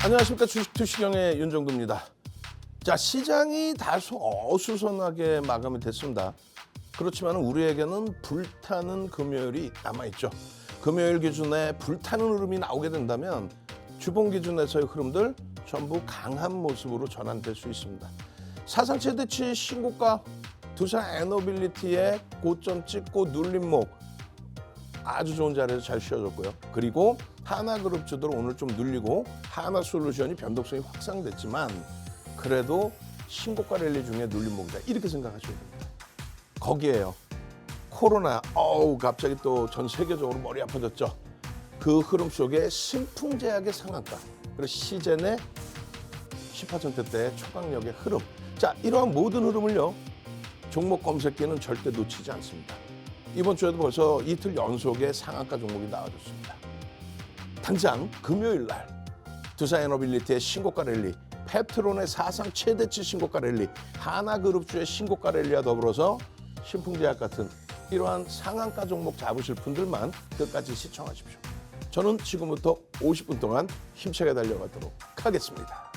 안녕하십니까. 주식투시경의 윤정두입니다. 자, 시장이 다소 어수선하게 마감이 됐습니다. 그렇지만 우리에게는 불타는 금요일이 남아있죠. 금요일 기준에 불타는 흐름이 나오게 된다면 주봉 기준에서의 흐름들 전부 강한 모습으로 전환될 수 있습니다. 사상 최대치 신고가 두산 에너빌리티의 고점 찍고 눌림목 아주 좋은 자리에서 잘 쉬어졌고요. 그리고 하나그룹주들 오늘 좀 눌리고 하나솔루션이 변동성이 확산됐지만 그래도 신고가 랠리 중에 눌림목이다. 이렇게 생각하셔야 됩니다. 거기에요. 코로나, 갑자기 또 전 세계적으로 머리 아파졌죠. 그 흐름 속에 신풍제약의 상한가, 그리고 시젠의 10%대 초강력의 흐름. 자, 이러한 모든 흐름을요. 종목 검색기는 절대 놓치지 않습니다. 이번 주에도 벌써 이틀 연속의 상한가 종목이 나와줬습니다. 당장 금요일 날 두산에너빌리티의 신고가 랠리, 펩트론의 사상 최대치 신고가 랠리, 하나그룹주의 신고가 랠리와 더불어서 신풍제약 같은 이러한 상한가 종목 잡으실 분들만 끝까지 시청하십시오. 저는 지금부터 50분 동안 힘차게 달려가도록 하겠습니다.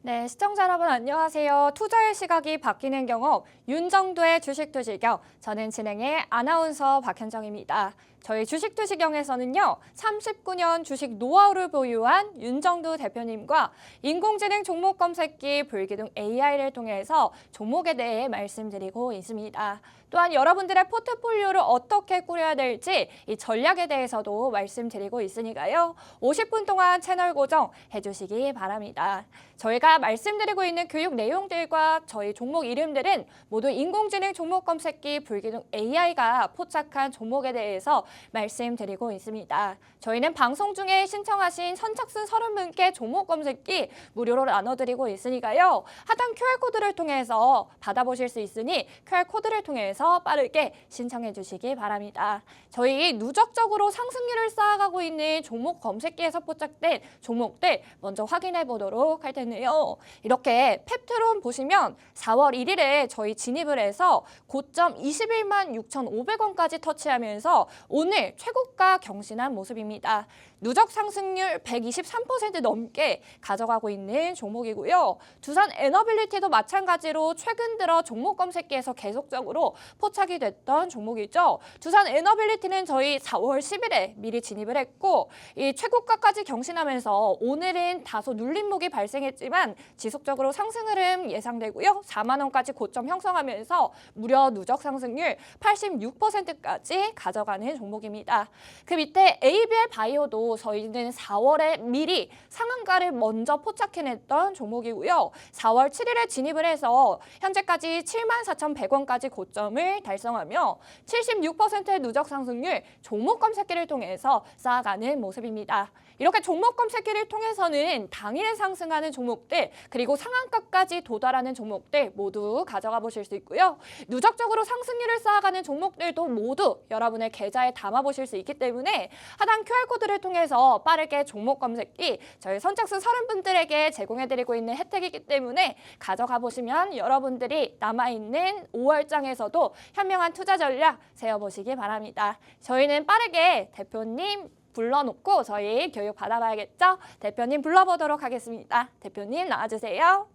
네, 시청자 여러분 안녕하세요. 투자의 시각이 바뀌는 경험, 윤정두의 주식투시경, 저는 진행의 아나운서 박현정입니다. 저희 주식투시경에서는요, 39년 주식 노하우를 보유한 윤정두 대표님과 인공지능 종목 검색기 불기둥 AI를 통해서 종목에 대해 말씀드리고 있습니다. 또한 여러분들의 포트폴리오를 어떻게 꾸려야 될지 이 전략에 대해서도 말씀드리고 있으니까요. 50분 동안 채널 고정해 주시기 바랍니다. 저희가 말씀드리고 있는 교육 내용들과 저희 종목 이름들은 모두 인공지능 종목 검색기 불기둥 AI가 포착한 종목에 대해서 말씀드리고 있습니다. 저희는 방송 중에 신청하신 선착순 30분께 종목 검색기 무료로 나눠드리고 있으니까요. 하단 QR코드를 통해서 받아보실 수 있으니 QR코드를 통해서 빠르게 신청해 주시기 바랍니다. 저희 누적적으로 상승률을 쌓아가고 있는 종목 검색기에서 포착된 종목들 먼저 확인해 보도록 할 텐데요. 이렇게 펩트론 보시면 4월 1일에 저희 진입을 해서 고점 21만 6,500원까지 터치하면서 오늘 최고가 경신한 모습입니다. 누적 상승률 123% 넘게 가져가고 있는 종목이고요. 두산 에너빌리티도 마찬가지로 최근 들어 종목 검색기에서 계속적으로 포착이 됐던 종목이죠. 두산 에너빌리티는 저희 4월 10일에 미리 진입을 했고 이 최고가까지 경신하면서 오늘은 다소 눌림목이 발생했지만 지속적으로 상승 흐름 예상되고요. 4만 원까지 고점 형성하면서 무려 누적 상승률 86%까지 가져가는 종목입니다. 그 밑에 ABL 바이오도 저희는 4월에 미리 상한가를 먼저 포착해냈던 종목이고요. 4월 7일에 진입을 해서 현재까지 74,100원까지 고점을 달성하며 76%의 누적 상승률 종목 검색기를 통해서 쌓아가는 모습입니다. 이렇게 종목 검색기를 통해서는 당일 상승하는 종목들 그리고 상한가까지 도달하는 종목들 모두 가져가 보실 수 있고요. 누적적으로 상승률을 쌓아가는 종목들도 모두 여러분의 계좌에 담아 보실 수 있기 때문에 하단 QR코드를 통해서 빠르게 종목 검색기 저희 선착순 30분들에게 제공해드리고 있는 혜택이기 때문에 가져가 보시면 여러분들이 남아있는 5월장에서도 현명한 투자 전략 세워보시기 바랍니다. 저희는 빠르게 대표님 불러놓고 저희 교육 받아봐야겠죠? 대표님 불러보도록 하겠습니다. 대표님 나와주세요.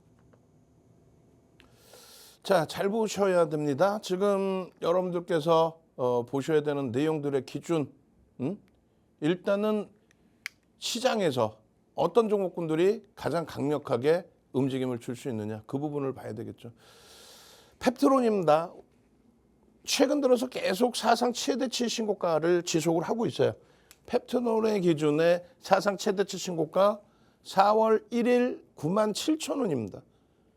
자, 잘 보셔야 됩니다. 지금 여러분들께서 보셔야 되는 내용들의 기준. 일단은 시장에서 어떤 종목군들이 가장 강력하게 움직임을 줄 수 있느냐. 그 부분을 봐야 되겠죠. 펩트론입니다. 최근 들어서 계속 사상 최대치 신고가를 지속을 하고 있어요. 펩트론의 기준의 사상 최대치 신고가 4월 1일 97,000원입니다.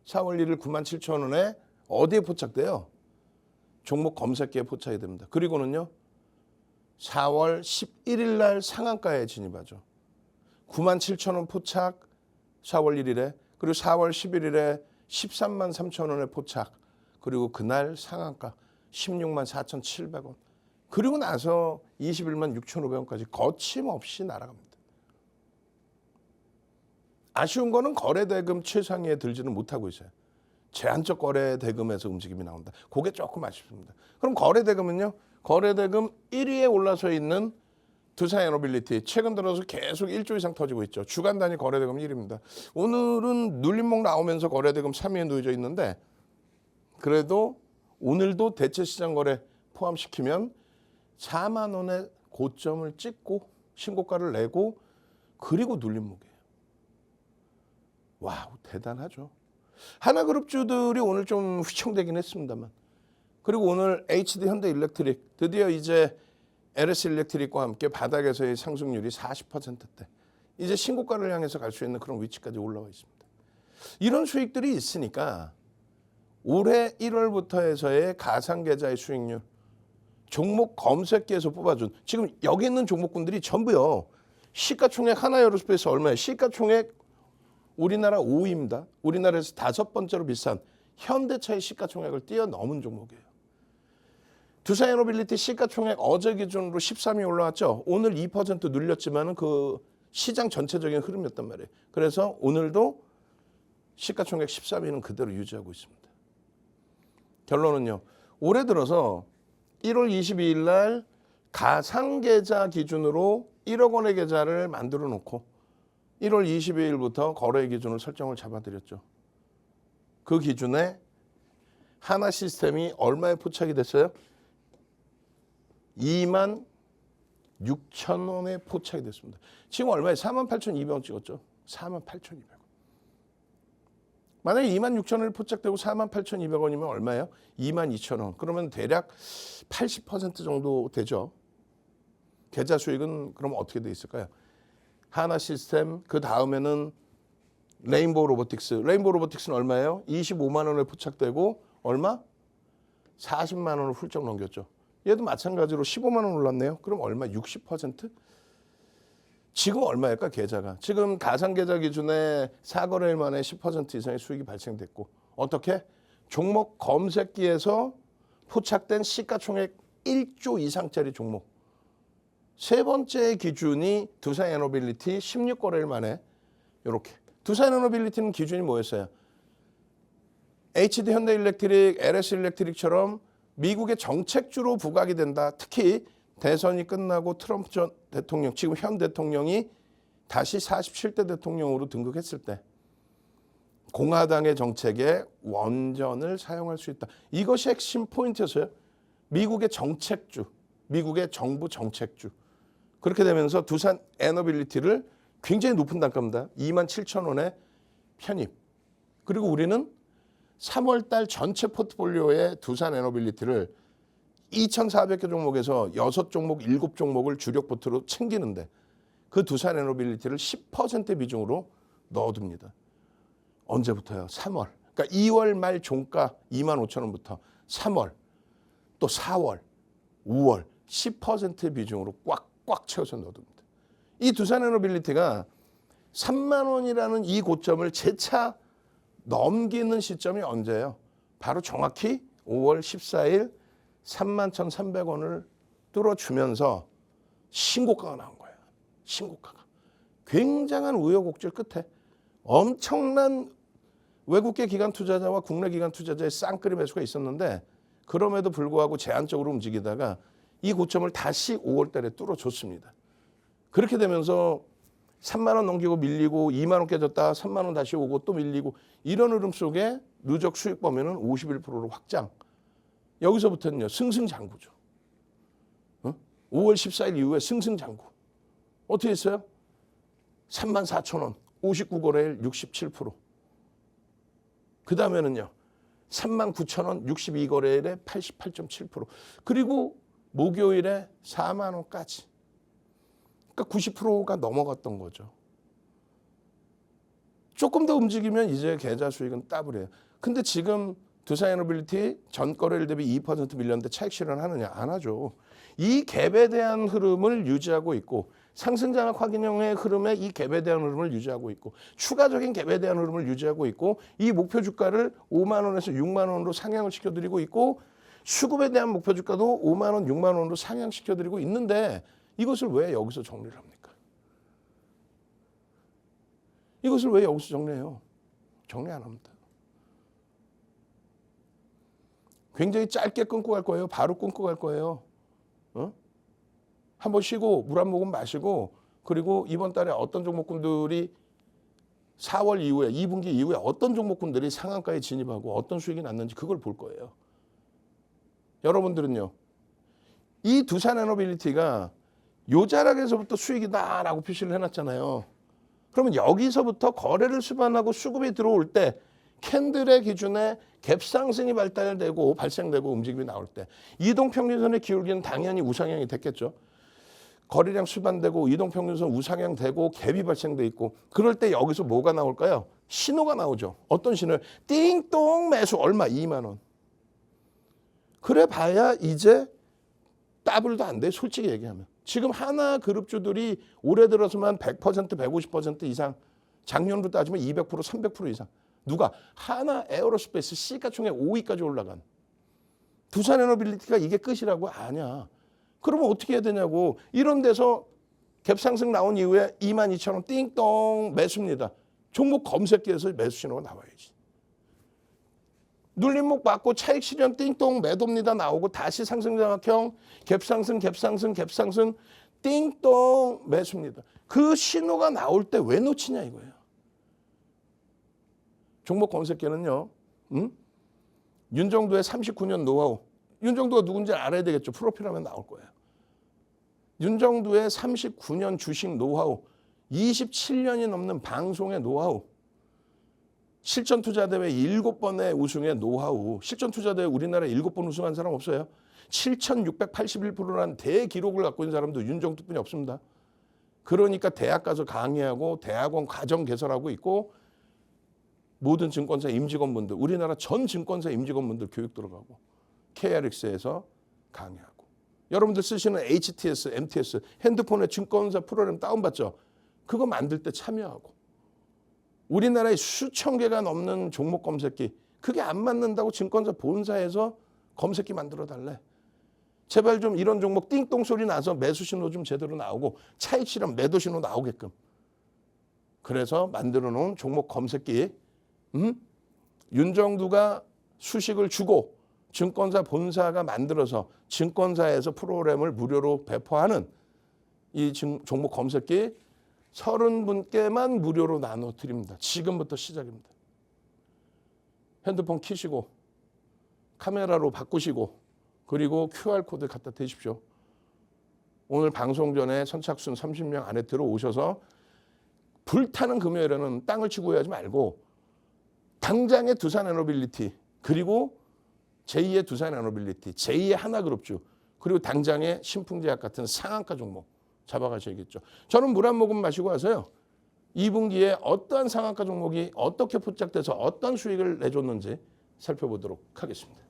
4월 1일 97,000원에 어디에 포착돼요? 종목 검색기에 포착이 됩니다. 그리고는요. 4월 11일 날 상한가에 진입하죠. 97,000원 포착 4월 1일에 그리고 4월 11일에 13만 3천원에 포착 그리고 그날 상한가 16만 4,700원 그리고 나서 21만 6,500원까지 거침없이 날아갑니다. 아쉬운 거는 거래대금 최상위에 들지는 못하고 있어요. 제한적 거래대금에서 움직임이 나온다. 그게 조금 아쉽습니다. 그럼 거래대금은요. 거래대금 1위에 올라서 있는 두산에너빌리티 최근 들어서 계속 1조 이상 터지고 있죠. 주간 단위 거래대금 1위입니다. 오늘은 눌림목 나오면서 거래대금 3위에 놓여져 있는데 그래도 오늘도 대체시장 거래 포함시키면 4만 원의 고점을 찍고 신고가를 내고 그리고 눌림목이에요. 와우 대단하죠. 하나그룹주들이 오늘 좀 휘청되긴 했습니다만 그리고 오늘 HD 현대일렉트릭 드디어 이제 LS 일렉트릭과 함께 바닥에서의 상승률이 40%대 이제 신고가를 향해서 갈 수 있는 그런 위치까지 올라와 있습니다. 이런 수익들이 있으니까 올해 1월부터 해서의 가상계좌의 수익률 종목 검색기에서 뽑아준 지금 여기 있는 종목군들이 전부요. 시가총액 하나에어로스페이스 얼마예요? 시가총액 우리나라 5위입니다. 우리나라에서 5번째로 비싼 현대차의 시가총액을 뛰어넘은 종목이에요. 두산에너빌리티 시가총액 어제 기준으로 13위 올라왔죠. 오늘 2% 눌렸지만은 그 시장 전체적인 흐름이었단 말이에요. 그래서 오늘도 시가총액 13위는 그대로 유지하고 있습니다. 결론은요. 올해 들어서 1월 22일 날 가상계좌 기준으로 1억 원의 계좌를 만들어 놓고 1월 22일부터 거래 기준을 설정을 잡아드렸죠. 그 기준에 하나 시스템이 얼마에 포착이 됐어요? 2만 6천 원에 포착이 됐습니다. 지금 얼마에 48,200원 찍었죠? 48,200원. 만약에 2만 6천 원에 포착되고 48,200원이면 얼마예요? 2만 2천 원. 그러면 대략 80% 정도 되죠. 계좌 수익은 그럼 어떻게 돼 있을까요? 하나 시스템, 그 다음에는 레인보우 로보틱스. 레인보우 로보틱스는 얼마예요? 25만 원에 포착되고 얼마? 40만 원을 훌쩍 넘겼죠. 얘도 마찬가지로 15만 원 올랐네요. 그럼 얼마? 60%? 지금 얼마일까 계좌가? 지금 가상계좌 기준에 4거래일 만에 10% 이상의 수익이 발생됐고 어떻게? 종목 검색기에서 포착된 시가총액 1조 이상짜리 종목. 세 번째 기준이 두산에너빌리티 16거래일 만에 이렇게. 두산에너빌리티는 기준이 뭐였어요? HD 현대일렉트릭, LS 일렉트릭처럼 미국의 정책주로 부각이 된다. 특히 대선이 끝나고 트럼프 전 대통령, 지금 현 대통령이 다시 47대 대통령으로 등극했을 때 공화당의 정책에 원전을 사용할 수 있다. 이것이 핵심 포인트였어요. 미국의 정책주, 미국의 정부 정책주. 그렇게 되면서 두산 에너빌리티를 굉장히 높은 단가입니다. 2만 7천 원에 편입. 그리고 우리는 3월 달 전체 포트폴리오의 두산 에너빌리티를 2,400개 종목에서 6종목, 7종목을 주력 포트로 챙기는데 그 두산 에너빌리티를 10% 비중으로 넣어둡니다. 언제부터요? 3월. 그러니까 2월 말 종가 2만 5천 원부터 3월, 또 4월, 5월 10% 비중으로 꽉꽉 채워서 넣어둡니다. 이 두산에너빌리티가 3만 원이라는 이 고점을 재차 넘기는 시점이 언제예요? 바로 정확히 5월 14일 31,300원을 뚫어주면서 신고가가 나온 거예요. 신고가가. 굉장한 우여곡절 끝에 엄청난 외국계 기관 투자자와 국내 기관 투자자의 쌍끌이 매수가 있었는데 그럼에도 불구하고 제한적으로 움직이다가 이 고점을 다시 5월 달에 뚫어줬습니다. 그렇게 되면서 3만 원 넘기고 밀리고 2만 원 깨졌다 3만 원 다시 오고 또 밀리고 이런 흐름 속에 누적 수익 범위는 51%로 확장. 여기서부터는요 승승장구죠. 5월 14일 이후에 승승장구. 어떻게 했어요? 34,000원 59거래일 67%. 그 다음에는요 39,000원 62거래일에 88.7%. 그리고 목요일에 4만 원까지. 그러니까 90%가 넘어갔던 거죠. 조금 더 움직이면 이제 계좌 수익은 더블이에요. 근데 지금 두산에너빌리티 전 거래일 대비 2% 밀렸는데 차익 실현하느냐? 안 하죠. 이 갭에 대한 흐름을 유지하고 있고 상승장악 확인형의 흐름에 이 갭에 대한 흐름을 유지하고 있고 추가적인 갭에 대한 흐름을 유지하고 있고 이 목표 주가를 5만 원에서 6만 원으로 상향을 시켜드리고 있고 수급에 대한 목표 주가도 5만 원, 6만 원으로 상향시켜드리고 있는데 이것을 왜 여기서 정리를 합니까? 이것을 왜 여기서 정리해요? 정리 안 합니다. 굉장히 짧게 끊고 갈 거예요. 바로 끊고 갈 거예요. 한번 쉬고 물 한 모금 마시고 그리고 이번 달에 어떤 종목군들이 4월 이후에 2분기 이후에 어떤 종목군들이 상한가에 진입하고 어떤 수익이 났는지 그걸 볼 거예요. 여러분들은요. 이 두산에너빌리티가 요 자락에서부터 수익이다라고 표시를 해놨잖아요. 그러면 여기서부터 거래를 수반하고 수급이 들어올 때 캔들의 기준에 갭 상승이 발생되고 움직임이 나올 때 이동평균선의 기울기는 당연히 우상향이 됐겠죠. 거래량 수반되고 이동평균선 우상향 되고 갭이 발생돼 있고 그럴 때 여기서 뭐가 나올까요? 신호가 나오죠. 어떤 신호요? 띵동 매수 얼마? 2만 원. 그래 봐야 이제 더블도 안 돼. 솔직히 얘기하면. 지금 하나 그룹주들이 올해 들어서만 100%, 150% 이상 작년으로 따지면 200%, 300% 이상. 누가? 하나 에어로스페이스 시가총액 5위까지 올라간. 두산에너빌리티가 이게 끝이라고? 아니야. 그러면 어떻게 해야 되냐고. 이런 데서 갭상승 나온 이후에 22,000원 띵동 매수입니다. 종목 검색기에서 매수 신호가 나와야지. 눌림목 받고 차익 실현 띵동 매도입니다 나오고 다시 상승장악형 갭상승 띵동 매수입니다. 그 신호가 나올 때 왜 놓치냐 이거예요. 종목 검색기는요. 윤정도의 39년 노하우. 윤정도가 누군지 알아야 되겠죠. 프로필 하면 나올 거예요. 윤정도의 39년 주식 노하우. 27년이 넘는 방송의 노하우. 실전투자대회 7번의 우승의 노하우. 실전투자대회 우리나라에 7번 우승한 사람 없어요. 7,681%라는 대기록을 갖고 있는 사람도 윤정도뿐이 없습니다. 그러니까 대학 가서 강의하고 대학원 과정 개설하고 있고 모든 증권사 임직원분들, 우리나라 전 증권사 임직원분들 교육 들어가고 KRX에서 강의하고 여러분들 쓰시는 HTS, MTS 핸드폰에 증권사 프로그램 다운받죠? 그거 만들 때 참여하고 우리나라에 수천 개가 넘는 종목 검색기 그게 안 맞는다고 증권사 본사에서 검색기 만들어 달래. 제발 좀 이런 종목 띵동 소리 나서 매수 신호 좀 제대로 나오고 차익 실현 매도 신호 나오게끔. 그래서 만들어 놓은 종목 검색기 윤정두가 수식을 주고 증권사 본사가 만들어서 증권사에서 프로그램을 무료로 배포하는 이 종목 검색기 30분께만 무료로 나눠드립니다. 지금부터 시작입니다. 핸드폰 키시고 카메라로 바꾸시고 그리고 QR코드 갖다 대십시오. 오늘 방송 전에 선착순 30명 안에 들어오셔서 불타는 금요일에는 땅을 치고 하지 말고 당장의 두산에너빌리티 그리고 제2의 두산에너빌리티 제2의 하나그룹주 그리고 당장의 신풍제약 같은 상한가 종목 잡아가셔야겠죠. 저는 물 한 모금 마시고 와서요. 2분기에 어떠한 상한가 종목이 어떻게 포착돼서 어떤 수익을 내줬는지 살펴보도록 하겠습니다.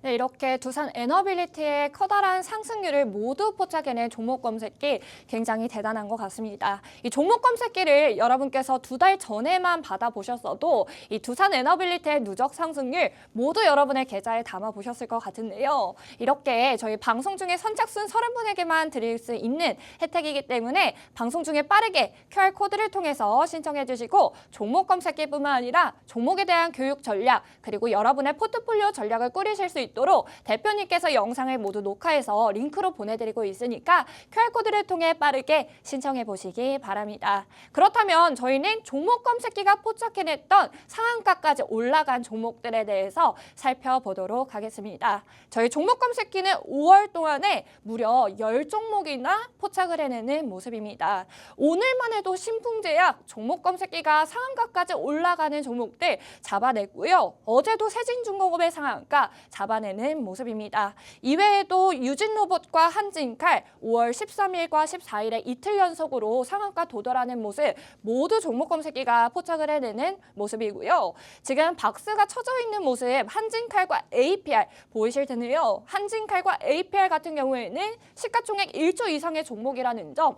네, 이렇게 두산 에너빌리티의 커다란 상승률을 모두 포착해낸 종목 검색기 굉장히 대단한 것 같습니다. 이 종목 검색기를 여러분께서 2달 전에만 받아보셨어도 이 두산 에너빌리티의 누적 상승률 모두 여러분의 계좌에 담아보셨을 것 같은데요. 이렇게 저희 방송 중에 선착순 30분에게만 드릴 수 있는 혜택이기 때문에 방송 중에 빠르게 QR코드를 통해서 신청해 주시고 종목 검색기뿐만 아니라 종목에 대한 교육 전략 그리고 여러분의 포트폴리오 전략을 꾸리실 수 있도록 대표님께서 영상을 모두 녹화해서 링크로 보내드리고 있으니까 QR코드를 통해 빠르게 신청해 보시기 바랍니다. 그렇다면 저희는 종목 검색기가 포착해냈던 상한가까지 올라간 종목들에 대해서 살펴보도록 하겠습니다. 저희 종목 검색기는 5월 동안에 무려 10종목이나 포착을 해내는 모습입니다. 오늘만 해도 신풍제약 종목 검색기가 상한가까지 올라가는 종목들 잡아냈고요. 어제도 세진중공업의 상한가 잡아내는 모습입니다. 이외에도 유진로봇과 한진칼 5월 13일과 14일에 이틀 연속으로 상한가 도달하는 모습 모두 종목 검색기가 포착을 해내는 모습이고요. 지금 박스가 쳐져 있는 모습 한진칼과 APR 보이실 텐데요. 한진칼과 APR 같은 경우에는 시가총액 1조 이상의 종목이라는 점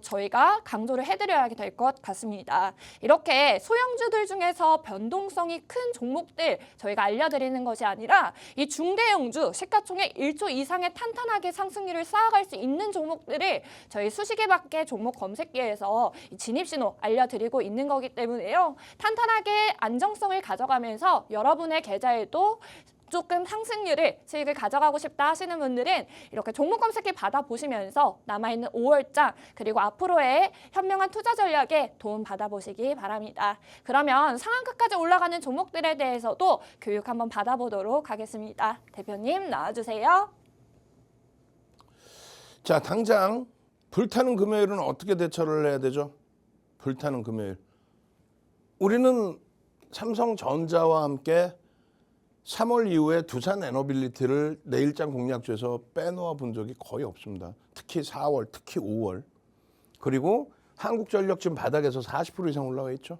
저희가 강조를 해드려야 될 것 같습니다. 이렇게 소형주들 중에서 변동성이 큰 종목들 저희가 알려드리는 것이 아니라 이 중대형주 시가총액 1조 이상의 탄탄하게 상승률을 쌓아갈 수 있는 종목들을 저희 수식에 맞게 종목 검색기에서 진입신호 알려드리고 있는 거기 때문에요. 탄탄하게 안정성을 가져가면서 여러분의 계좌에도 조금 상승률을 수익을 가져가고 싶다 하시는 분들은 이렇게 종목 검색기 받아보시면서 남아있는 5월장 그리고 앞으로의 현명한 투자 전략에 도움 받아보시기 바랍니다. 그러면 상한가까지 올라가는 종목들에 대해서도 교육 한번 받아보도록 하겠습니다. 대표님 나와주세요. 자, 당장 불타는 금요일은 어떻게 대처를 해야 되죠? 불타는 금요일. 우리는 삼성전자와 함께 3월 이후에 두산 에너빌리티를 내일장 공략주에서 빼놓아 본 적이 거의 없습니다. 특히 4월, 특히 5월. 그리고 한국전력 지금 바닥에서 40% 이상 올라와 있죠.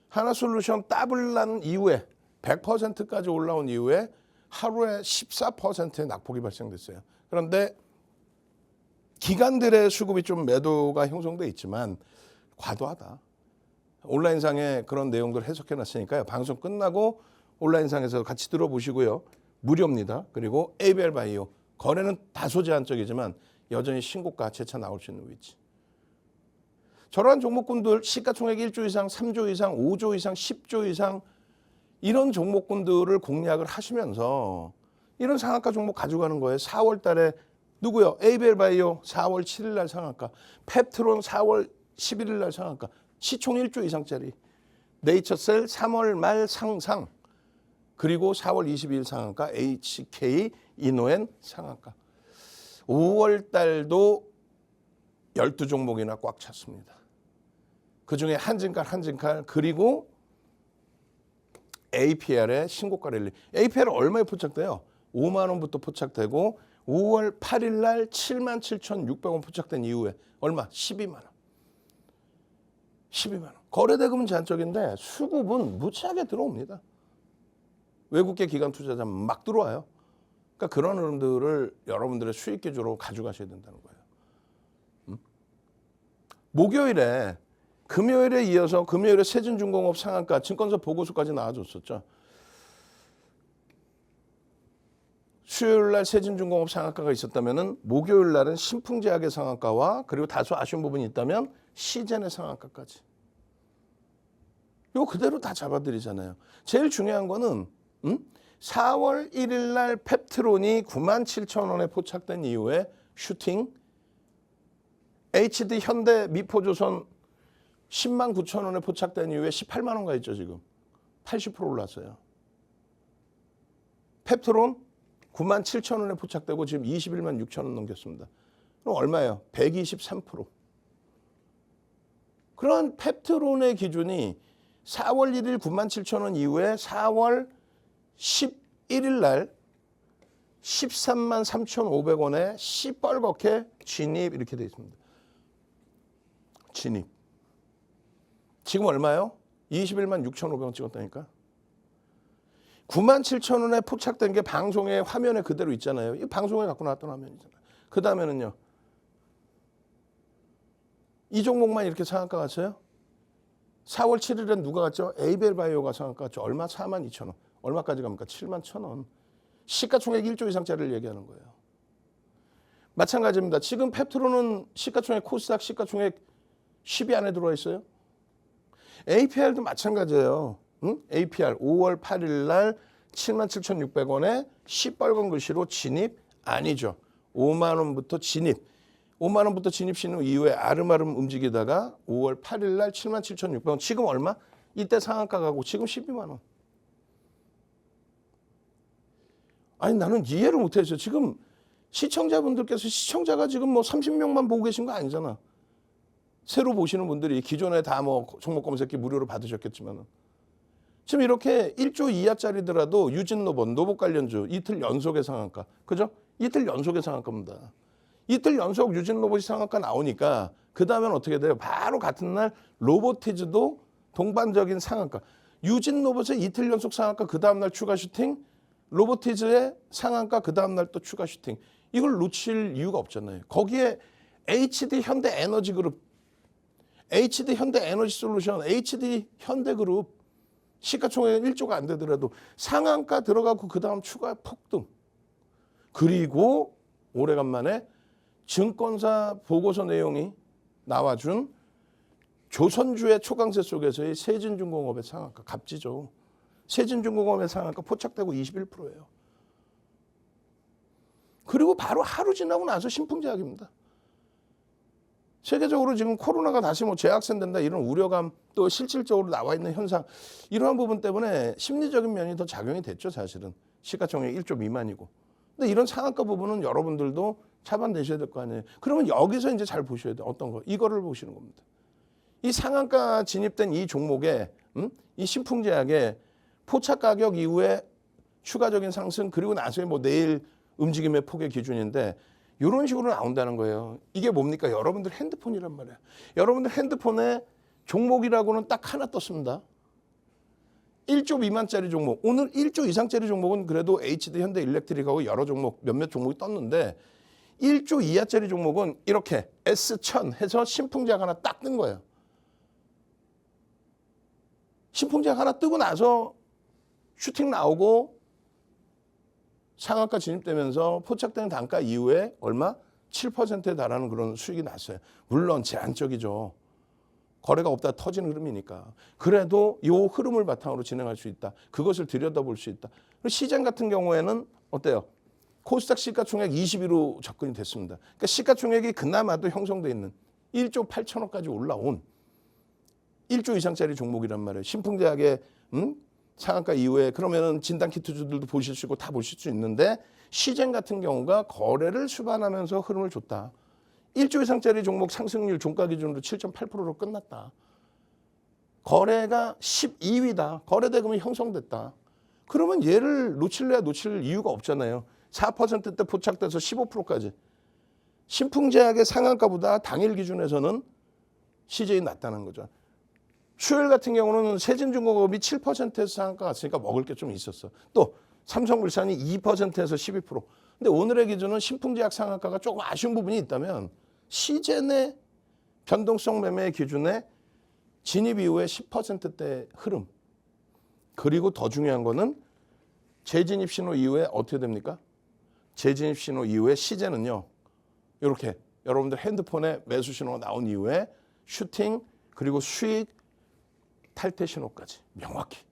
하나솔루션 더블 난 이후에 100%까지 올라온 이후에 하루에 14%의 낙폭이 발생됐어요. 그런데 기관들의 수급이 좀 매도가 형성돼 있지만 과도하다. 온라인상에 그런 내용들 해석해놨으니까요. 방송 끝나고 온라인상에서 같이 들어보시고요. 무료입니다. 그리고 에이벨 바이오 거래는 다소 제한적이지만 여전히 신고가 재차 나올 수 있는 위치. 저러한 종목군들 시가총액 1조 이상, 3조 이상, 5조 이상, 10조 이상 이런 종목군들을 공략을 하시면서 이런 상한가 종목 가져가는 거예요. 4월 달에 누구요? 에이벨 바이오 4월 7일 날 상한가, 펩트론 4월 11일 날 상한가, 시총 1조 이상짜리, 네이처셀 3월 말 상상, 그리고 4월 22일 상한가, HK 이노엔 상한가. 5월 달도 12종목이나 꽉 찼습니다. 그중에 한진칼 그리고 APR의 신고가 랠리. APR은 얼마에 포착돼요? 5만 원부터 포착되고 5월 8일 날 77,600원 포착된 이후에 얼마? 12만 원. 12만 원. 거래대금은 제한적인데 수급은 무지하게 들어옵니다. 외국계 기관 투자자 막 들어와요. 그러니까 그런 흐름들을 여러분들의 수익 기조로 가져가셔야 된다는 거예요. 목요일에 금요일에 이어서 금요일에 세진중공업 상한가 증권사 보고서까지 나와줬었죠. 수요일 날 세진중공업 상한가가 있었다면은 목요일 날은 신풍제약의 상한가와 그리고 다소 아쉬운 부분이 있다면 시젠의 상한가까지. 이거 그대로 다 잡아드리잖아요. 제일 중요한 거는 4월 1일 날 펩트론이 97,000원에 포착된 이후에 슈팅, HD 현대 미포조선 109,000원에 포착된 이후에 18만 원가 있죠 지금. 80% 올랐어요. 펩트론 97,000원에 포착되고 지금 21만 6천원 넘겼습니다. 그럼 얼마예요? 123%. 그런 펩트론의 기준이 4월 1일 97,000원 이후에 4월 11일 날 13만 3,500원에 시뻘겋게 진입 이렇게 되어 있습니다. 진입. 지금 얼마요? 21만 6,500원 찍었다니까. 97,000원에 포착된 게 방송의 화면에 그대로 있잖아요. 이 방송에 갖고 나왔던 화면이잖아요. 그 다음에는요. 이 종목만 이렇게 상한가 갔어요? 4월 7일엔 누가 갔죠? 에이벨 바이오가 상한가 갔죠. 얼마? 42,000원. 얼마까지 갑니까? 71,000원. 시가총액 1조 이상짜리를 얘기하는 거예요. 마찬가지입니다. 지금 펩트로는 시가총액 코스닥 시가총액 10위 안에 들어와 있어요. APR도 마찬가지예요. 응? APR 5월 8일 날 77,600원에 시뻘건 글씨로 진입 아니죠. 5만 원부터 진입. 5만 원부터 진입 신호 이후에 아름아름 움직이다가 5월 8일 날 77,600원. 지금 얼마? 이때 상한가 가고 지금 12만 원. 아니 나는 이해를 못했어요. 지금 시청자분들께서 시청자가 지금 뭐 30명만 보고 계신 거 아니잖아. 새로 보시는 분들이 기존에 다 뭐 종목 검색기 무료로 받으셨겠지만은 지금 이렇게 1조 이하짜리더라도 유진노본 노복 관련주 이틀 연속의 상한가. 그죠? 이틀 연속의 상한가입니다. 이틀 연속 유진로봇이 상한가 나오니까 그 다음엔 어떻게 돼요? 바로 같은 날 로보티즈도 동반적인 상한가. 유진로봇의 이틀 연속 상한가 그 다음 날 추가 슈팅. 로보티즈의 상한가 그 다음 날 또 추가 슈팅. 이걸 놓칠 이유가 없잖아요. 거기에 HD 현대에너지그룹, HD 현대에너지솔루션, HD 현대그룹 시가총액 1조가 안 되더라도 상한가 들어가고 그 다음 추가 폭등. 그리고 오래간만에 증권사 보고서 내용이 나와준 조선주의 초강세 속에서의 세진중공업의 상한가 값지죠. 세진중공업의 상한가 포착되고 21%예요. 그리고 바로 하루 지나고 나서 신풍제약입니다. 세계적으로 지금 코로나가 다시 뭐 재확산된다 이런 우려감 또 실질적으로 나와 있는 현상 이러한 부분 때문에 심리적인 면이 더 작용이 됐죠. 사실은 시가총액 1조 미만이고. 근데 이런 상한가 부분은 여러분들도 차반되셔야 될 거 아니에요. 그러면 여기서 이제 잘 보셔야 돼요. 어떤 거? 이거를 보시는 겁니다. 이 상한가 진입된 이 종목에 이 신풍제약의 포착 가격 이후에 추가적인 상승 그리고 나서에 뭐 내일 움직임의 폭의 기준인데 이런 식으로 나온다는 거예요. 이게 뭡니까? 여러분들 핸드폰이란 말이에요. 여러분들 핸드폰에 종목이라고는 딱 하나 떴습니다. 1조 미만짜리 종목. 오늘 1조 이상짜리 종목은 그래도 HD 현대일렉트릭하고 여러 종목, 몇몇 종목이 떴는데 1조 이하짜리 종목은 이렇게 S1000 해서 신풍제약 하나 딱 뜬 거예요. 신풍제약 하나 뜨고 나서 슈팅 나오고 상한가 진입되면서 포착된 단가 이후에 얼마? 7%에 달하는 그런 수익이 났어요. 물론 제한적이죠. 거래가 없다 터지는 흐름이니까. 그래도 이 흐름을 바탕으로 진행할 수 있다. 그것을 들여다볼 수 있다. 시장 같은 경우에는 어때요? 코스닥 시가총액 20위로 접근이 됐습니다. 그러니까 시가총액이 그나마도 형성돼 있는 1조 8천억까지 올라온 1조 이상짜리 종목이란 말이에요. 신풍제약의 상한가 이후에 그러면은 진단키트주들도 보실 수 있고 다 보실 수 있는데 시젠 같은 경우가 거래를 수반하면서 흐름을 줬다. 1조 이상짜리 종목 상승률 종가 기준으로 7.8%로 끝났다. 거래가 12위다. 거래 대금이 형성됐다. 그러면 얘를 놓칠래야 놓칠 이유가 없잖아요. 4%대 포착돼서 15%까지. 신풍제약의 상한가보다 당일 기준에서는 CJ는 낮다는 거죠. 수요일 같은 경우는 세진중공업이 7%에서 상한가 갔으니까 먹을 게 좀 있었어. 또 삼성물산이 2%에서 12%. 근데 오늘의 기준은 신풍제약 상한가가 조금 아쉬운 부분이 있다면 시젠의 변동성 매매 기준에 진입 이후에 10%대 흐름. 그리고 더 중요한 거는 재진입 신호 이후에 어떻게 됩니까? 재진입 신호 이후에 시젠은요. 이렇게 여러분들 핸드폰에 매수 신호가 나온 이후에 슈팅 그리고 수익 탈퇴 신호까지 명확히.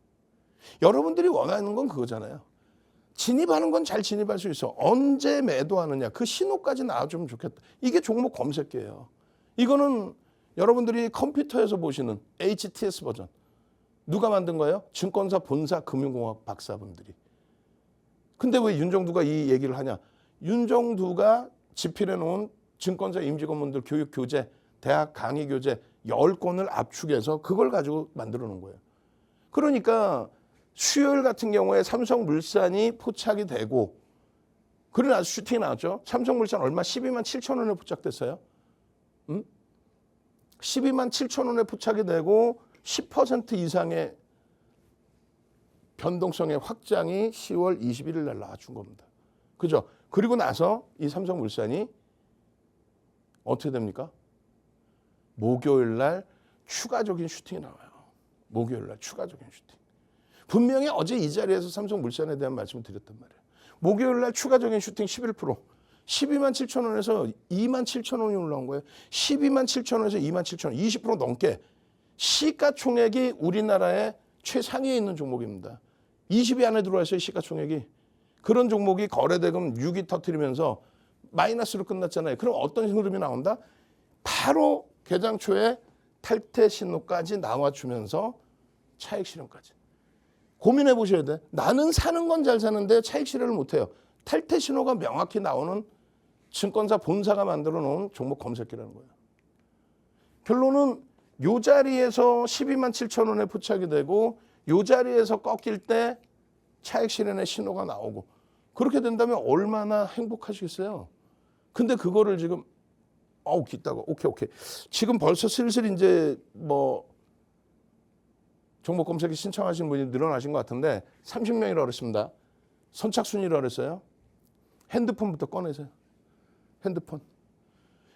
여러분들이 원하는 건 그거잖아요. 진입하는 건 잘 진입할 수 있어. 언제 매도하느냐. 그 신호까지 나와주면 좋겠다. 이게 종목 검색기예요. 이거는 여러분들이 컴퓨터에서 보시는 HTS 버전. 누가 만든 거예요? 증권사 본사 금융공학 박사분들이. 근데 왜 윤정두가 이 얘기를 하냐. 윤정두가 집필해 놓은 증권사 임직원분들 교육 교재, 대학 강의 교재 10권을 압축해서 그걸 가지고 만들어 놓은 거예요. 그러니까 수요일 같은 경우에 삼성물산이 포착이 되고 그러고 나서 슈팅이 나왔죠. 삼성물산 얼마? 12만 7천 원에 포착됐어요. 12만 7천 원에 포착이 되고 10% 이상의 변동성의 확장이 10월 21일 날 나와준 겁니다. 그죠? 그리고 나서 이 삼성물산이 어떻게 됩니까? 목요일 날 추가적인 슈팅이 나와요. 목요일 날 추가적인 슈팅. 분명히 어제 이 자리에서 삼성물산에 대한 말씀을 드렸단 말이에요. 목요일 날 추가적인 슈팅 11%. 12만 7천 원에서 2만 7천 원이 올라온 거예요. 12만 7천 원에서 2만 7천 원. 20% 넘게 시가총액이 우리나라의 최상위에 있는 종목입니다. 20위 안에 들어와 있어요. 시가총액이. 그런 종목이 거래대금 6위 터뜨리면서 마이너스로 끝났잖아요. 그럼 어떤 흐름이 나온다? 바로 개장 초에 탈퇴 신호까지 나와주면서 차익 실현까지. 고민해 보셔야 돼. 나는 사는 건 잘 사는데 차익 실현을 못해요. 탈퇴 신호가 명확히 나오는 증권사 본사가 만들어 놓은 종목 검색기라는 거예요. 결론은 요 자리에서 12만 7천 원에 포착이 되고 요 자리에서 꺾일 때 차익 실현의 신호가 나오고 그렇게 된다면 얼마나 행복하시겠어요. 근데 그거를 지금 기다가 오케이 지금 벌써 슬슬 이제 뭐 종목 검색에 신청하신 분이 늘어나신 것 같은데 30명이라고 그랬습니다. 선착순이라고 그랬어요. 핸드폰부터 꺼내세요.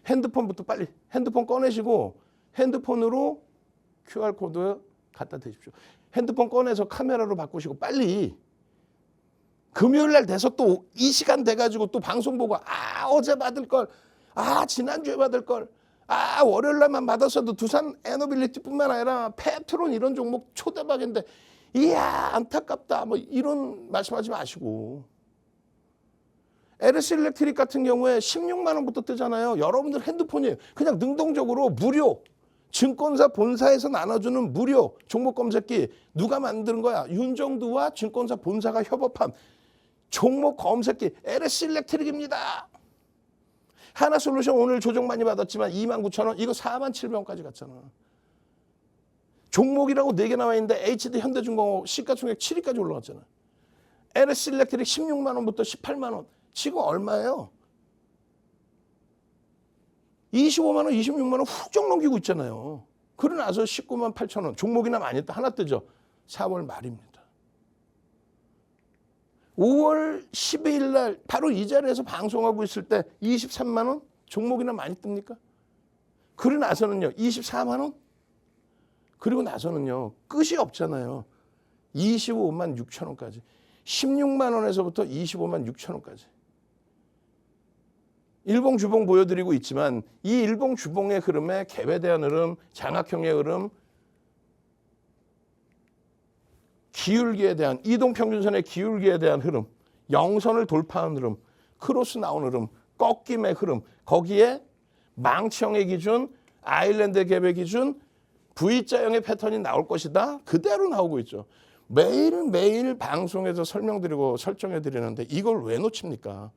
핸드폰부터 빨리 핸드폰 꺼내시고 핸드폰으로 QR코드 갖다 대십시오. 핸드폰 꺼내서 카메라로 바꾸시고 빨리 금요일 날 돼서 또 이 시간 돼가지고 또 방송 보고 어제 받을 걸 지난주에 받을 걸 월요일 날만 받았어도 두산 에너빌리티뿐만 아니라 페트론 이런 종목 초대박인데 이야 안타깝다 뭐 이런 말씀하지 마시고 LS 일렉트릭 같은 경우에 16만 원부터 뜨잖아요. 여러분들 핸드폰이 그냥 능동적으로 무료 증권사 본사에서 나눠주는 무료 종목 검색기 누가 만든 거야? 윤정두와 증권사 본사가 협업한 종목 검색기 LS 일렉트릭입니다. 하나솔루션 오늘 조정 많이 받았지만 29,000원 이거 47,000원까지 갔잖아. 종목이라고 4개 나와 있는데 HD 현대중공업 시가총액 7위까지 올라갔잖아. LS 일렉트릭 16만 원부터 18만 원. 지금 얼마예요? 25만 원, 26만 원 훌쩍 넘기고 있잖아요. 그러고 나서 19만 8천 원. 종목이나 많이 하나 뜨죠. 4월 말입니다. 5월 12일 날 바로 이 자리에서 방송하고 있을 때 23만 원? 종목이나 많이 뜹니까? 그러고 나서는요. 24만 원? 그리고 나서는요. 끝이 없잖아요. 25만 6천 원까지. 16만 원에서부터 25만 6천 원까지. 일봉 주봉 보여드리고 있지만 이 일봉 주봉의 흐름에 갭에 대한 흐름, 장악형의 흐름, 기울기에 대한 이동평균선의 기울기에 대한 흐름, 영선을 돌파하는 흐름, 크로스 나오는 흐름, 꺾임의 흐름, 거기에 망치형의 기준, 아일랜드 갭의 기준, V자형의 패턴이 나올 것이다. 그대로 나오고 있죠. 매일매일 방송에서 설명드리고 설정해 드리는데 이걸 왜 놓칩니까?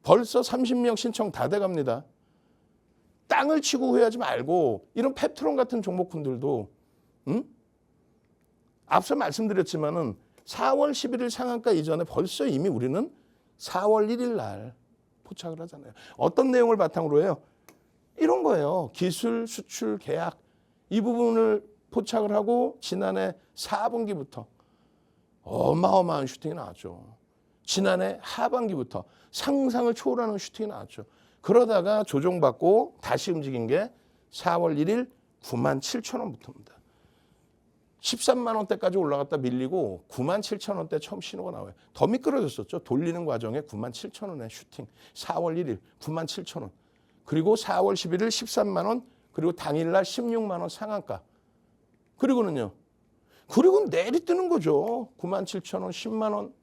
벌써 30명 신청 다 돼갑니다. 땅을 치고 후회하지 말고 이런 페트론 같은 종목군들도 앞서 말씀드렸지만은 4월 11일 상한가 이전에 벌써 이미 우리는 4월 1일 날 포착을 하잖아요. 어떤 내용을 바탕으로 해요? 이런 거예요. 기술, 수출, 계약 이 부분을 포착을 하고 지난해 4분기부터 어마어마한 슈팅이 나왔죠. 지난해 하반기부터 상상을 초월하는 슈팅이 나왔죠. 그러다가 조정받고 다시 움직인 게 4월 1일 9만 7천 원부터입니다. 13만 원대까지 올라갔다 밀리고 9만 7천 원대 처음 신호가 나와요. 더 미끄러졌었죠. 돌리는 과정에 9만 7천 원의 슈팅. 4월 1일 9만 7천 원. 그리고 4월 11일 13만 원. 그리고 당일날 16만 원 상한가. 그리고는요. 그리고 내리 뜨는 거죠. 9만 7천 원, 10만 원,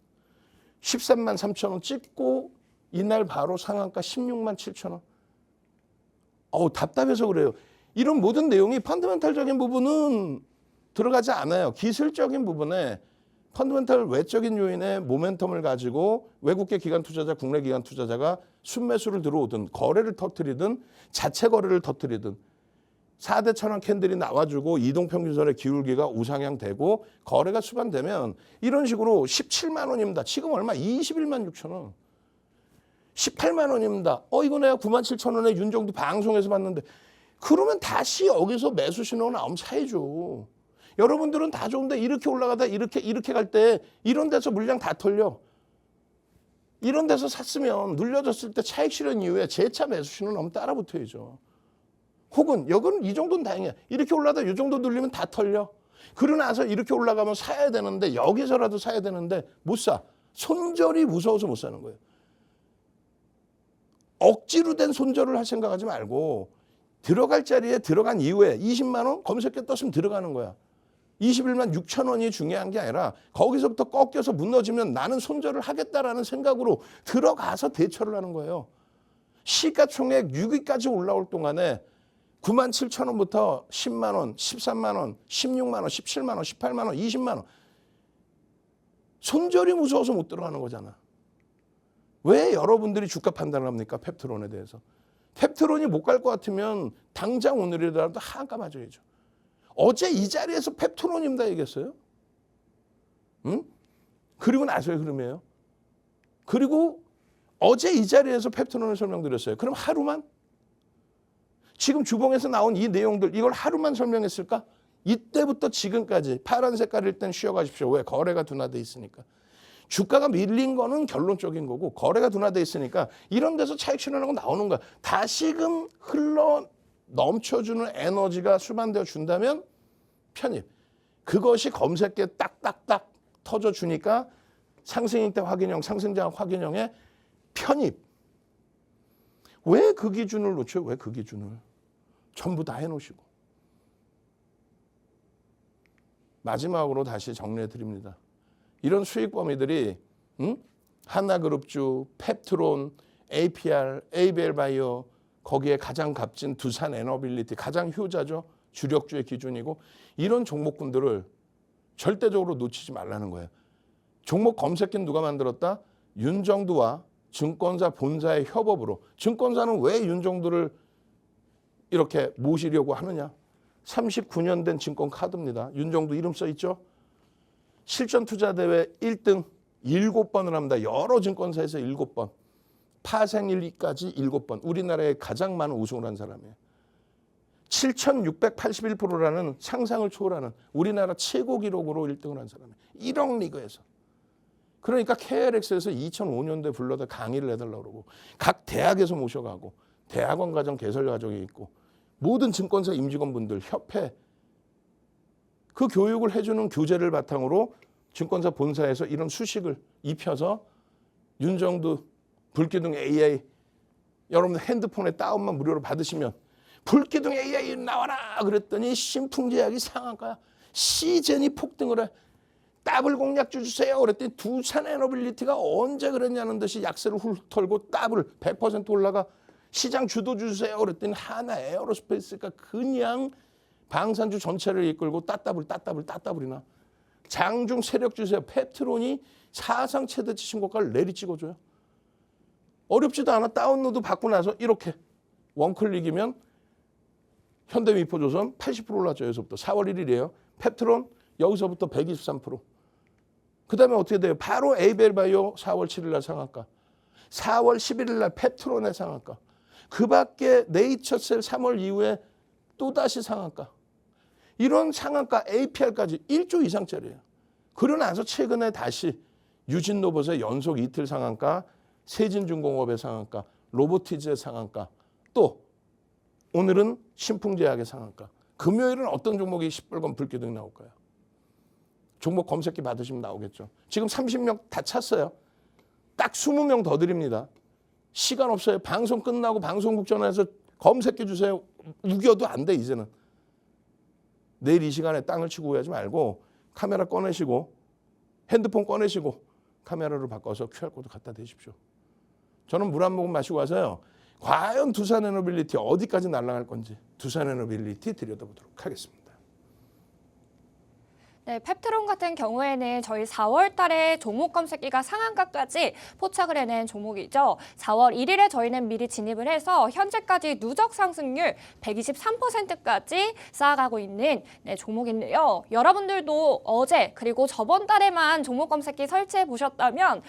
13만 3천 원 찍고 이날 바로 상한가 16만 7천 원. 답답해서 그래요. 이런 모든 내용이 펀더멘탈적인 부분은 들어가지 않아요. 기술적인 부분에 펀더멘탈 외적인 요인의 모멘텀을 가지고 외국계 기관 투자자, 국내 기관 투자자가 순매수를 들어오든 거래를 터뜨리든 자체 거래를 터뜨리든 4대 천원 캔들이 나와주고 이동평균선의 기울기가 우상향 되고 거래가 수반되면 이런 식으로 17만 원입니다. 지금 얼마? 21만 6천 원. 18만 원입니다. 이거 내가 9만 7천 원에 윤정두 방송에서 봤는데 그러면 다시 여기서 매수 신호가 나오면 사야죠. 여러분들은 다 좋은데 이렇게 올라가다 이렇게 갈 때 이런 데서 물량 다 털려. 이런 데서 샀으면 눌려졌을 때 차익 실현 이후에 재차 매수 신호 나오면 따라 붙어야죠. 혹은 여기는 이 정도는 다행이야. 이렇게 올라가다 이 정도 눌리면 다 털려. 그러고 나서 이렇게 올라가면 사야 되는데 여기서라도 사야 되는데 못 사. 손절이 무서워서 못 사는 거예요. 억지로 된 손절을 할 생각하지 말고 들어갈 자리에 들어간 이후에 20만 원 검색해 떴으면 들어가는 거야. 21만 6천 원이 중요한 게 아니라 거기서부터 꺾여서 무너지면 나는 손절을 하겠다라는 생각으로 들어가서 대처를 하는 거예요. 시가총액 6위까지 올라올 동안에 9만 7천 원부터 10만 원, 13만 원, 16만 원, 17만 원, 18만 원, 20만 원. 손절이 무서워서 못 들어가는 거잖아. 왜 여러분들이 주가 판단을 합니까? 펩트론에 대해서. 펩트론이 못 갈 것 같으면 당장 오늘이라도 하한가 맞아야죠. 어제 이 자리에서 펩트론입니다 얘기했어요. 응? 그리고 나서의 흐름이에요. 그리고 어제 이 자리에서 펩트론을 설명드렸어요. 그럼 하루만? 지금 주봉에서 나온 이 내용들 이걸 하루만 설명했을까? 이때부터 지금까지 파란 색깔일 땐 쉬어가십시오. 왜? 거래가 둔화돼 있으니까. 주가가 밀린 거는 결론적인 거고 거래가 둔화돼 있으니까 이런 데서 차익 실현하고 나오는 거야. 다시금 흘러 넘쳐주는 에너지가 수반되어 준다면 편입. 그것이 검색에 딱딱딱 터져주니까 상승일 때 확인형, 상승장 확인형의 편입. 왜 그 기준을 놓쳐요? 왜 그 기준을? 전부 다 해놓으시고. 마지막으로 다시 정리해 드립니다. 이런 수익 범위들이 하나그룹주, 펩트론, APR, ABL바이오 거기에 가장 값진 두산에너빌리티 가장 효자죠. 주력주의 기준이고 이런 종목군들을 절대적으로 놓치지 말라는 거예요. 종목 검색기는 누가 만들었다? 윤정두와 증권사 본사의 협업으로. 증권사는 왜 윤정두를 이렇게 모시려고 하느냐? 39년 된 증권 카드입니다. 윤정두 이름 써 있죠? 실전투자대회 1등 7번을 합니다. 여러 증권사에서 7번. 파생 1위까지 7번. 우리나라에 가장 많은 우승을 한 사람이에요. 7,681%라는 상상을 초월하는 우리나라 최고 기록으로 1등을 한 사람이에요. 1억 리그에서. 그러니까 KLX에서 2005년도에 불러다 강의를 해달라고 그러고 각 대학에서 모셔가고 대학원 과정 개설 과정이 있고 모든 증권사 임직원분들 협회 그 교육을 해주는 교재를 바탕으로 증권사 본사에서 이런 수식을 입혀서 윤정두 불기둥 AI 여러분들 핸드폰에 다운만 무료로 받으시면 불기둥 AI 나와라 그랬더니 신풍제약이 상한가야. 시젠이 폭등을 해. 더블 공략주 주세요 그랬더니 두산에너빌리티가 언제 그랬냐는 듯이 약세를 훑털고 더블 100% 올라가. 시장 주도주 주세요 그랬더니 하나 에어로스페이스가 그냥 방산주 전체를 이끌고 따따블이나 장중 세력 주세요. 펩트론이 사상 최대치 신고가를 내리 찍어줘요. 어렵지도 않아. 다운로드 받고 나서 이렇게 원클릭이면 현대미포조선 80% 올랐죠. 여기서부터 4월 1일이에요. 펩트론 여기서부터 123%. 그 다음에 어떻게 돼요? 바로 에이벨바이오 4월 7일 날 상한가. 4월 11일 날 펩트론의 상한가. 그 밖에 네이처셀 3월 이후에 또다시 상한가. 이런 상한가 APR까지 1조 이상짜리예요. 그러고 나서 최근에 다시 유진로봇의 연속 이틀 상한가, 세진중공업의 상한가, 로보티즈의 상한가, 또 오늘은 신풍제약의 상한가. 금요일은 어떤 종목이 시뻘건 불기둥이 나올까요? 종목 검색기 받으시면 나오겠죠. 지금 30명 다 찼어요. 딱 20명 더 드립니다. 시간 없어요. 방송 끝나고 방송국 전화해서 검색해 주세요. 우겨도 안 돼 이제는. 내일 이 시간에 땅을 치고 오하지 말고 카메라 꺼내시고 핸드폰 꺼내시고 카메라로 바꿔서 QR코드 갖다 대십시오. 저는 물 한 모금 마시고 와서요. 과연 두산에너빌리티 어디까지 날아갈 건지 두산에너빌리티 들여다보도록 하겠습니다. 네, 펩트론 같은 경우에는 저희 4월 달에 종목 검색기가 상한가까지 포착을 해낸 종목이죠. 4월 1일에 저희는 미리 진입을 해서 현재까지 누적 상승률 123%까지 쌓아가고 있는 종목인데요. 여러분들도 어제 그리고 저번 달에만 종목 검색기 설치해 보셨다면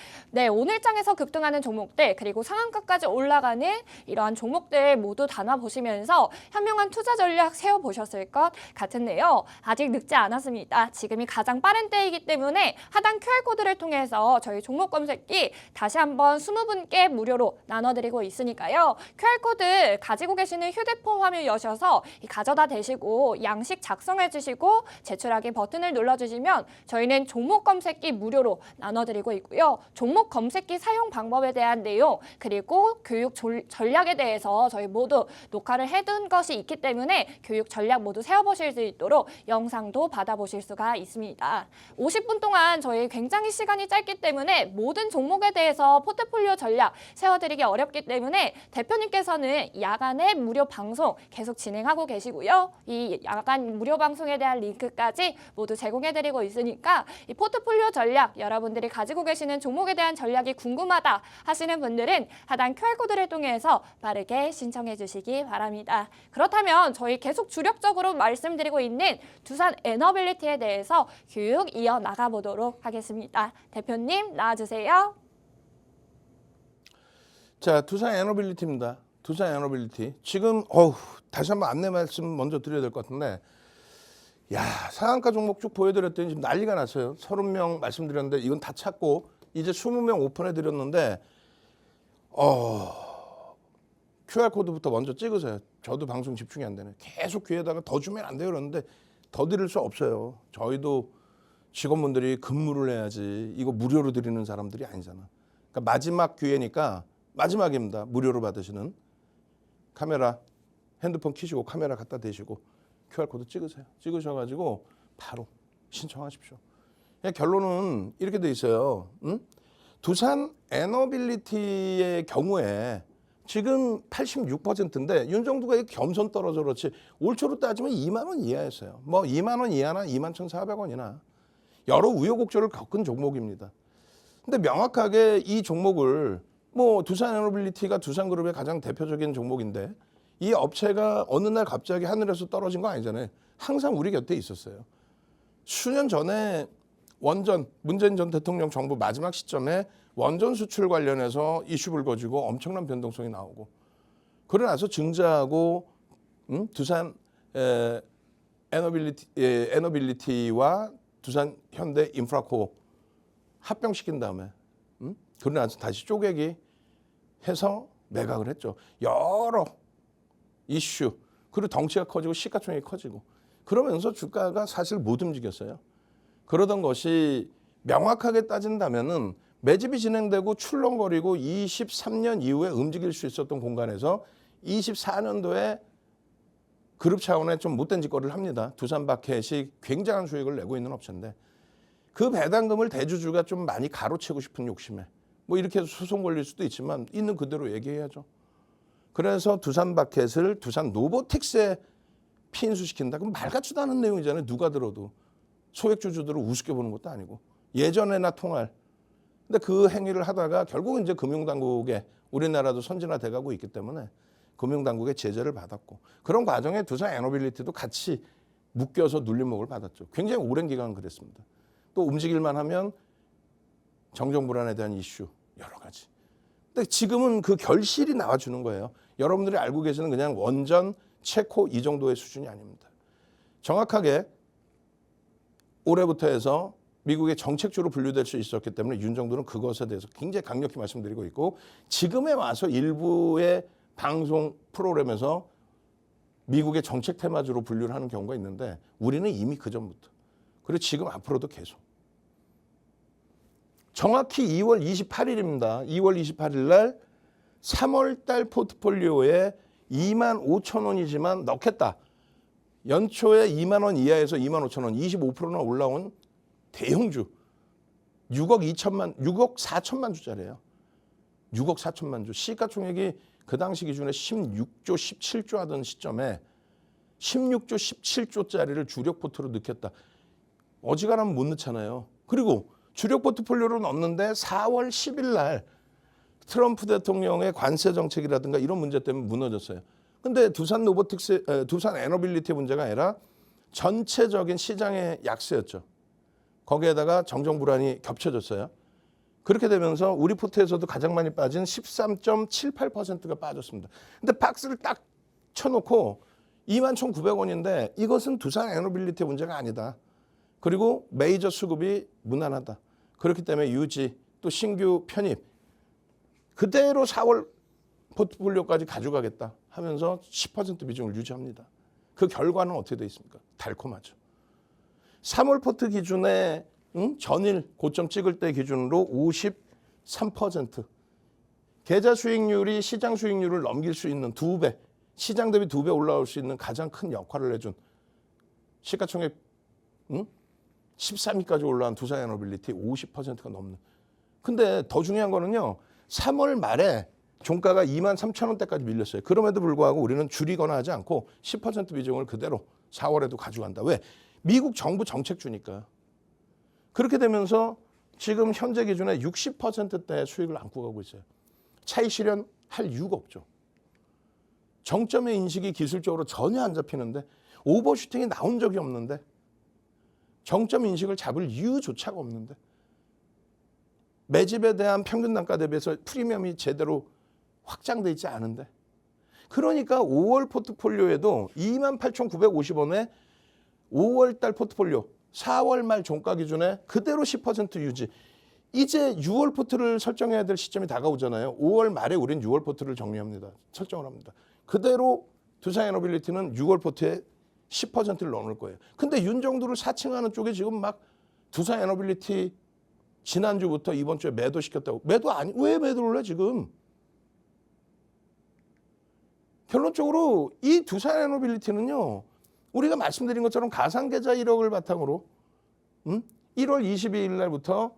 오늘장에서 급등하는 종목들 그리고 상한가까지 올라가는 이러한 종목들 모두 담아보시면서 현명한 투자 전략 세워보셨을 것 같은데요. 아직 늦지 않았습니다. 지금이 가장 빠른 때이기 때문에 하단 QR코드를 통해서 저희 종목 검색기 다시 한번 20분께 무료로 나눠드리고 있으니까요. QR코드 가지고 계시는 휴대폰 화면 여셔서 가져다 대시고 양식 작성해 주시고 제출하기 버튼을 눌러주시면 저희는 종목 검색기 무료로 나눠드리고 있고요. 종목 검색기 사용 방법에 대한 내용 그리고 교육 전략에 대해서 저희 모두 녹화를 해둔 것이 있기 때문에 교육 전략 모두 세워보실 수 있도록 영상도 받아보실 수가 있습니다. 50분 동안 저희 굉장히 시간이 짧기 때문에 모든 종목에 대해서 포트폴리오 전략 세워드리기 어렵기 때문에 대표님께서는 야간에 무료 방송 계속 진행하고 계시고요. 이 야간 무료 방송에 대한 링크까지 모두 제공해드리고 있으니까 이 포트폴리오 전략 여러분들이 가지고 계시는 종목에 대한 전략이 궁금하다 하시는 분들은 하단 QR코드를 통해서 빠르게 신청해 주시기 바랍니다. 그렇다면 저희 계속 주력적으로 말씀드리고 있는 두산 에너빌리티에 대해서 교육 이어나가 보도록 하겠습니다. 대표님 나와주세요. 자, 두산 에너빌리티입니다. 두산 에너빌리티. 지금 다시 한번 안내 말씀 먼저 드려야 될 것 같은데 상한가 종목 쭉 보여드렸더니 지금 난리가 났어요. 30명 말씀드렸는데 이건 다 찾고 이제 20명 오픈해드렸는데 QR코드부터 먼저 찍으세요. 저도 방송 집중이 안 되네. 계속 귀에다가 더 주면 안 돼요 그러는데 더 드릴 수 없어요. 저희도 직원분들이 근무를 해야지 이거 무료로 드리는 사람들이 아니잖아. 그러니까 마지막 기회니까 마지막입니다. 무료로 받으시는 카메라 핸드폰 켜시고 카메라 갖다 대시고 QR코드 찍으세요. 찍으셔가지고 바로 신청하십시오. 결론은 이렇게 돼 있어요. 두산 에너빌리티의 경우에 지금 86%인데 윤정두가 겸손 떨어져 그렇지 올 초로 따지면 2만 원 이하였어요. 뭐 2만 원 이하나 21,400원이나 여러 우여곡절을 겪은 종목입니다. 근데 명확하게 이 종목을 두산 에너빌리티가 두산그룹의 가장 대표적인 종목인데 이 업체가 어느 날 갑자기 하늘에서 떨어진 거 아니잖아요. 항상 우리 곁에 있었어요. 수년 전에 원전, 문재인 전 대통령 정부 마지막 시점에 원전 수출 관련해서 이슈 불거지고 엄청난 변동성이 나오고 그러고 나서 증자하고 두산 에너빌리티와 두산 현대 인프라코 합병시킨 다음에 그러고 나서 다시 쪼개기 해서 매각을 했죠. 여러 이슈 그리고 덩치가 커지고 시가총액이 커지고 그러면서 주가가 사실 못 움직였어요. 그러던 것이 명확하게 따진다면은 매집이 진행되고 출렁거리고 23년 이후에 움직일 수 있었던 공간에서 24년도에 그룹 차원의 좀 못된 짓거리를 합니다. 두산바켓이 굉장한 수익을 내고 있는 업체인데 그 배당금을 대주주가 좀 많이 가로채고 싶은 욕심에 이렇게 해서 소송 걸릴 수도 있지만 있는 그대로 얘기해야죠. 그래서 두산바켓을 두산 노보틱스에 피인수시킨다. 그럼 말 같지도 않은 내용이잖아요. 누가 들어도. 소액주주들을 우습게 보는 것도 아니고 예전에나 통할. 근데 그 행위를 하다가 결국은 이제 금융당국에 우리나라도 선진화돼 가고 있기 때문에 금융당국의 제재를 받았고 그런 과정에 두산 에너빌리티도 같이 묶여서 눌림목을 받았죠. 굉장히 오랜 기간 그랬습니다. 또 움직일만 하면 정정불안에 대한 이슈 여러 가지. 근데 지금은 그 결실이 나와주는 거예요. 여러분들이 알고 계시는 그냥 원전, 체코 이 정도의 수준이 아닙니다. 정확하게 올해부터 해서 미국의 정책주로 분류될 수 있었기 때문에 윤정두는 그것에 대해서 굉장히 강력히 말씀드리고 있고 지금에 와서 일부의 방송 프로그램에서 미국의 정책 테마주로 분류를 하는 경우가 있는데 우리는 이미 그전부터 그리고 지금 앞으로도 계속 정확히 2월 28일입니다. 2월 28일 날 3월 달 포트폴리오에 25,000원이지만 넣겠다. 연초에 2만 원 이하에서 2만 5천 원, 25%나 올라온 대형주 6억 4천만 주짜리예요. 6억 4천만 주. 시가총액이 그 당시 기준에 16조, 17조 하던 시점에 16조, 17조짜리를 주력 포트로 넣겠다. 어지간하면 못 넣잖아요. 그리고 주력 포트폴리오로 넣었는데 4월 10일 날 트럼프 대통령의 관세 정책이라든가 이런 문제 때문에 무너졌어요. 근데 두산 에너빌리티의 문제가 아니라 전체적인 시장의 약세였죠. 거기에다가 정정 불안이 겹쳐졌어요. 그렇게 되면서 우리 포트에서도 가장 많이 빠진 13.78%가 빠졌습니다. 근데 박스를 딱 쳐놓고 21,900원인데 이것은 두산 에너빌리티의 문제가 아니다. 그리고 메이저 수급이 무난하다. 그렇기 때문에 유지 또 신규 편입 그대로 4월 포트폴리오까지 가져가겠다 하면서 10% 비중을 유지합니다. 그 결과는 어떻게 되어 있습니까? 달콤하죠. 3월 포트 기준에 전일 고점 찍을 때 기준으로 53%. 계좌 수익률이 시장 수익률을 넘길 수 있는 2배, 시장 대비 2배 올라올 수 있는 가장 큰 역할을 해준 시가총액 13위까지 올라간 두산 에너빌리티 50%가 넘는. 근데 더 중요한 거는요. 3월 말에 종가가 23,000원대까지 밀렸어요. 그럼에도 불구하고 우리는 줄이거나 하지 않고 10% 비중을 그대로 4월에도 가져간다. 왜? 미국 정부 정책주니까. 그렇게 되면서 지금 현재 기준에 60%대 수익을 안고 가고 있어요. 차익 실현할 이유가 없죠. 정점의 인식이 기술적으로 전혀 안 잡히는데 오버슈팅이 나온 적이 없는데 정점 인식을 잡을 이유조차가 없는데 매집에 대한 평균 단가 대비해서 프리미엄이 제대로 확장돼 있지 않은데 그러니까 5월 포트폴리오에도 28,950원에 5월 달 포트폴리오 4월 말 종가 기준에 그대로 10% 유지. 이제 6월 포트를 설정해야 될 시점이 다가오잖아요. 5월 말에 우린 6월 포트를 정리합니다. 설정을 합니다. 그대로 두산 에너빌리티는 6월 포트에 10%를 넣어놓을 거예요. 근데 윤정두를 사칭하는 쪽에 지금 막 두산 에너빌리티 지난주부터 이번 주에 매도시켰다고. 매도 아니, 왜 매도를 해 지금? 결론적으로 이 두산 에너빌리티는요. 우리가 말씀드린 것처럼 가상계좌 1억을 바탕으로 1월 22일 날부터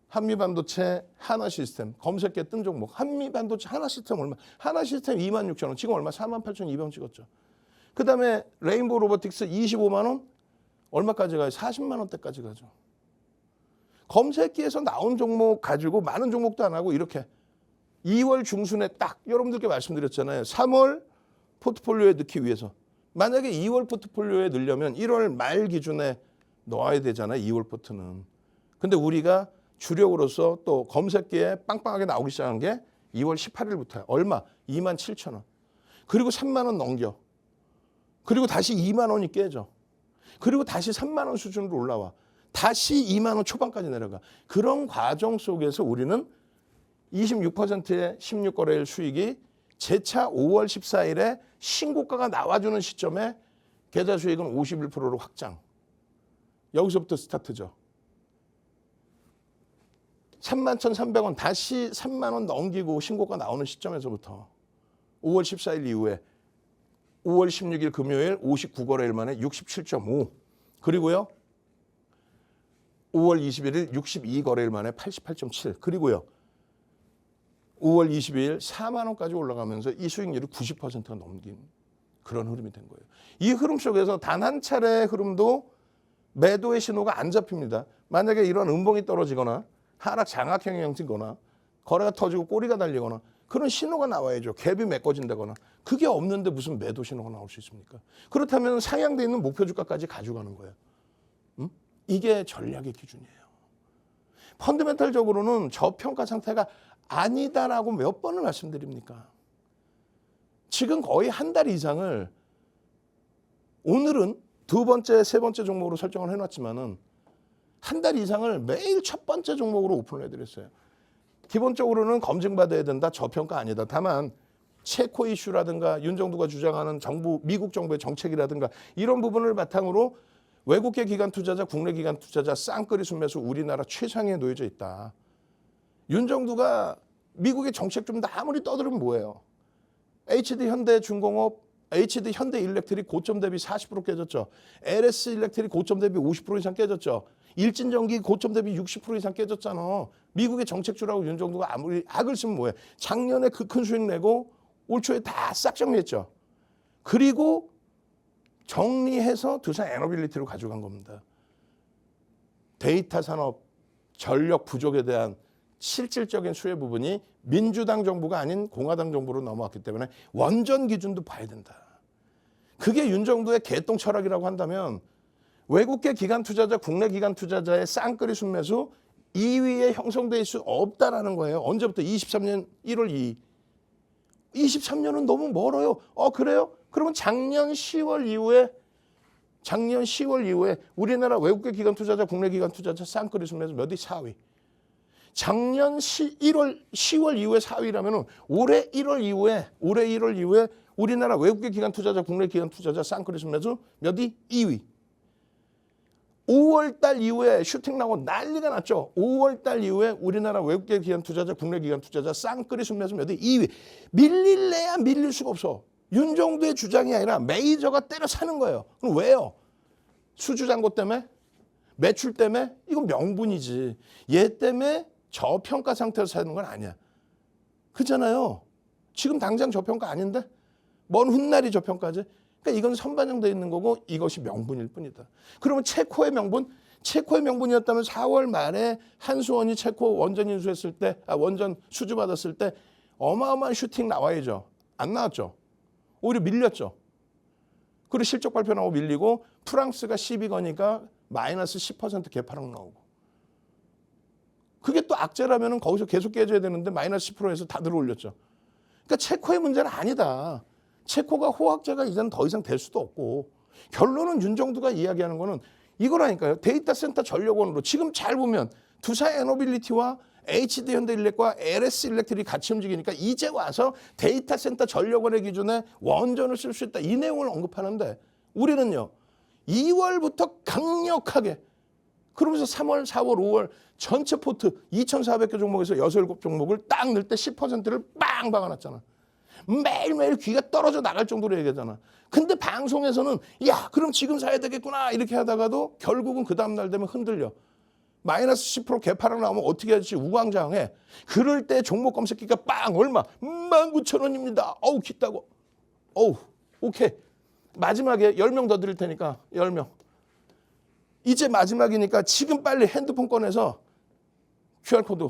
한미반도체 하나시스템 검색계 뜬 종목 한미반도체 하나시스템 얼마? 하나시스템 26,000원 지금 얼마? 48,200원 찍었죠. 그다음에 레인보우 로보틱스 25만 원 얼마까지 가요? 40만 원대까지 가죠. 검색기에서 나온 종목 가지고 많은 종목도 안 하고 이렇게 2월 중순에 딱 여러분들께 말씀드렸잖아요. 3월 포트폴리오에 넣기 위해서. 만약에 2월 포트폴리오에 넣으려면 1월 말 기준에 넣어야 되잖아요. 2월 포트는. 근데 우리가 주력으로서 또 검색기에 빵빵하게 나오기 시작한 게 2월 18일부터야. 얼마? 27,000원. 그리고 3만 원 넘겨. 그리고 다시 2만 원이 깨져. 그리고 다시 3만 원 수준으로 올라와. 다시 2만 원 초반까지 내려가. 그런 과정 속에서 우리는 26%의 16거래일 수익이 재차 5월 14일에 신고가가 나와주는 시점에 계좌 수익은 51%로 확장. 여기서부터 스타트죠. 31,300원 다시 3만 원 넘기고 신고가 나오는 시점에서부터 5월 14일 이후에 5월 16일 금요일 59거래일 만에 67.5 그리고요 5월 21일 62거래일 만에 88.7 그리고요 5월 22일 4만 원까지 올라가면서 이 수익률이 90%가 넘긴 그런 흐름이 된 거예요. 이 흐름 속에서 단 한 차례의 흐름도 매도의 신호가 안 잡힙니다. 만약에 이런 음봉이 떨어지거나 하락 장악형이 형성되거나 거래가 터지고 꼬리가 달리거나 그런 신호가 나와야죠. 갭이 메꿔진다거나 그게 없는데 무슨 매도 신호가 나올 수 있습니까? 그렇다면 상향돼 있는 목표 주가까지 가져가는 거예요. 이게 전략의 기준이에요. 펀더멘탈적으로는 저평가 상태가 아니다라고 몇 번을 말씀드립니까? 지금 거의 한 달 이상을 오늘은 두 번째, 세 번째 종목으로 설정을 해놨지만은 한 달 이상을 매일 첫 번째 종목으로 오픈을 해드렸어요. 기본적으로는 검증받아야 된다. 저평가 아니다. 다만 체코 이슈라든가 윤정두가 주장하는 정부, 미국 정부의 정책이라든가 이런 부분을 바탕으로 외국계 기관 투자자, 국내 기관 투자자 쌍끌이 순매수 우리나라 최상위에 놓여져 있다. 윤정두가 미국의 정책 좀 아무리 떠들으면 뭐예요? HD 현대중공업, HD 현대일렉트릭 고점 대비 40% 깨졌죠. LS 일렉트릭 고점 대비 50% 이상 깨졌죠. 일진전기 고점 대비 60% 이상 깨졌잖아. 미국의 정책주라고 윤정두가 아무리 악을 쓰면 뭐해? 작년에 그 큰 수익 내고 올 초에 다 싹 정리했죠. 그리고 정리해서 두산 에너빌리티로 가져간 겁니다. 데이터 산업 전력 부족에 대한 실질적인 수혜 부분이 민주당 정부가 아닌 공화당 정부로 넘어왔기 때문에 원전 기준도 봐야 된다. 그게 윤정도의 개똥 철학이라고 한다면 외국계 기관 투자자, 국내 기관 투자자의 쌍끌이 순매수 2위에 형성될 수 없다라는 거예요. 언제부터? 23년 1월 2일. 23년은 너무 멀어요. 그래요? 그러면 작년 10월 이후에 우리나라 외국계 기관 투자자, 국내 기관 투자자 쌍끌이 순매수 몇 위? 4위. 작년 10월 이후에 4위라면 올해 1월 이후에 우리나라 외국계 기관 투자자, 국내 기관 투자자 쌍끌이 순매수 몇 위? 2위. 5월 달 이후에 슈팅 나고 난리가 났죠. 5월 달 이후에 우리나라 외국계 기관 투자자, 국내 기관 투자자 쌍끌이 순매수 몇 위? 2위. 밀릴래야 밀릴 수가 없어. 윤정도의 주장이 아니라 메이저가 때려 사는 거예요. 그럼 왜요? 수주잔고 때문에? 매출 때문에? 이건 명분이지. 얘 때문에 저평가 상태에서 사는 건 아니야. 그렇잖아요. 지금 당장 저평가 아닌데? 먼 훗날이 저평가지. 그러니까 이건 선반영되어 있는 거고 이것이 명분일 뿐이다. 그러면 체코의 명분이었다면 4월 말에 한수원이 체코 원전 인수했을 때, 원전 수주 받았을 때 어마어마한 슈팅 나와야죠. 안 나왔죠. 오히려 밀렸죠. 그리고 실적 발표 나오고 밀리고 프랑스가 시비 거니까 마이너스 10% 개파락 나오고. 그게 또 악재라면 거기서 계속 깨져야 되는데 마이너스 10%에서 다 들어올렸죠. 그러니까 체코의 문제는 아니다. 체코가 호황제가 이제는 더 이상 될 수도 없고 결론은 윤정두가 이야기하는 거는 이거라니까요. 데이터 센터 전력원으로 지금 잘 보면 두산 에너빌리티와 HD 현대일렉과 LS 일렉트릭이 같이 움직이니까 이제 와서 데이터 센터 전력원의 기준에 원전을 쓸 수 있다. 이 내용을 언급하는데 우리는요. 2월부터 강력하게 그러면서 3월, 4월, 5월 전체 포트 2,400개 종목에서 6, 7종목을 딱 넣을 때 10%를 빵 박아놨잖아. 매일매일 귀가 떨어져 나갈 정도로 얘기하잖아. 근데 방송에서는 야 그럼 지금 사야 되겠구나 이렇게 하다가도 결국은 그 다음날 되면 흔들려. 마이너스 10% 개파락 나오면 어떻게 할지 우왕좌왕해. 그럴 때 종목 검색기가 빵 얼마? 19,000원입니다. 어우 기다고. 어우 오케이. 마지막에 10명 더 드릴 테니까 10명. 이제 마지막이니까 지금 빨리 핸드폰 꺼내서 QR코드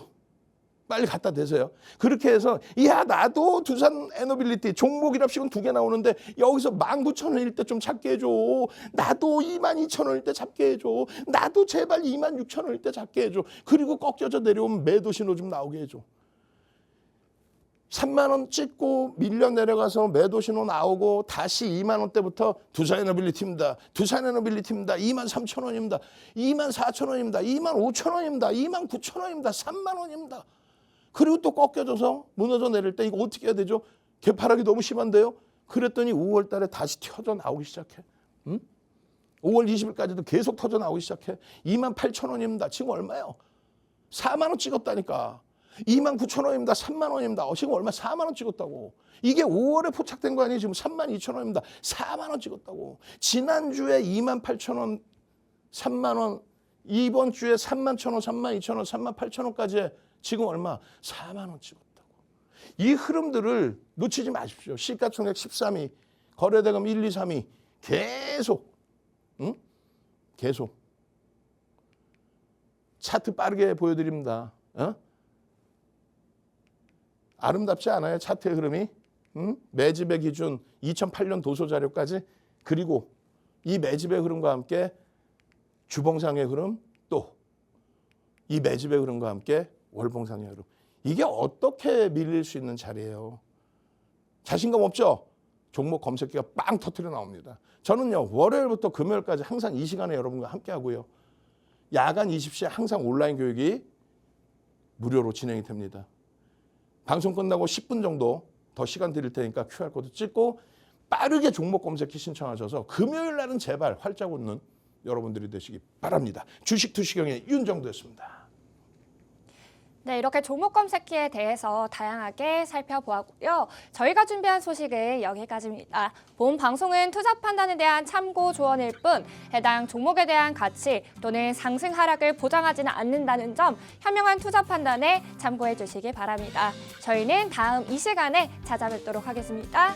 빨리 갖다 대세요. 그렇게 해서 야 나도 두산 에너빌리티 종목이랍시고는 2개 나오는데 여기서 19,000원일 때 좀 잡게 해줘. 나도 22,000원일 때 잡게 해줘. 나도 제발 26,000원일 때 잡게 해줘. 그리고 꺾여져 내려오면 매도 신호 좀 나오게 해줘. 3만 원 찍고 밀려 내려가서 매도 신호 나오고 다시 2만 원대부터 두산 에너빌리티입니다. 두산 에너빌리티입니다. 23,000원입니다. 24,000원입니다. 25,000원입니다. 29,000원입니다. 3만 원입니다. 그리고 또 꺾여져서 무너져 내릴 때 이거 어떻게 해야 되죠? 개파락이 너무 심한데요. 그랬더니 5월 달에 다시 튀어져 나오기 시작해. 5월 20일까지도 계속 터져 나오기 시작해. 28,000원입니다. 지금 얼마예요? 4만 원 찍었다니까. 29,000원입니다. 3만 원입니다. 지금 얼마? 4만 원 찍었다고. 이게 5월에 포착된 거 아니에요? 지금 32,000원입니다. 4만 원 찍었다고. 지난주에 28,000원, 3만 원, 이번 주에 31,000원, 32,000원, 38,000원까지 지금 얼마? 4만 원 찍었다고. 이 흐름들을 놓치지 마십시오. 시가총액 13위, 거래대금 1, 2, 3위 계속 계속 차트 빠르게 보여드립니다. 아름답지 않아요? 차트의 흐름이? 매집의 기준 2008년 도서 자료까지 그리고 이 매집의 흐름과 함께 주봉상의 흐름 또 이 매집의 흐름과 함께 월봉상의 흐름. 이게 어떻게 밀릴 수 있는 자리예요? 자신감 없죠? 종목 검색기가 빵 터트려 나옵니다. 저는요. 월요일부터 금요일까지 항상 이 시간에 여러분과 함께 하고요. 야간 20시에 항상 온라인 교육이 무료로 진행이 됩니다. 방송 끝나고 10분 정도 더 시간 드릴 테니까 QR코드 찍고 빠르게 종목 검색기 신청하셔서 금요일 날은 제발 활짝 웃는 여러분들이 되시기 바랍니다. 주식 투시경의 윤정도였습니다. 네, 이렇게 종목 검색기에 대해서 다양하게 살펴보았고요. 저희가 준비한 소식은 여기까지입니다. 본 방송은 투자 판단에 대한 참고 조언일 뿐 해당 종목에 대한 가치 또는 상승 하락을 보장하지는 않는다는 점 현명한 투자 판단에 참고해 주시기 바랍니다. 저희는 다음 이 시간에 찾아뵙도록 하겠습니다.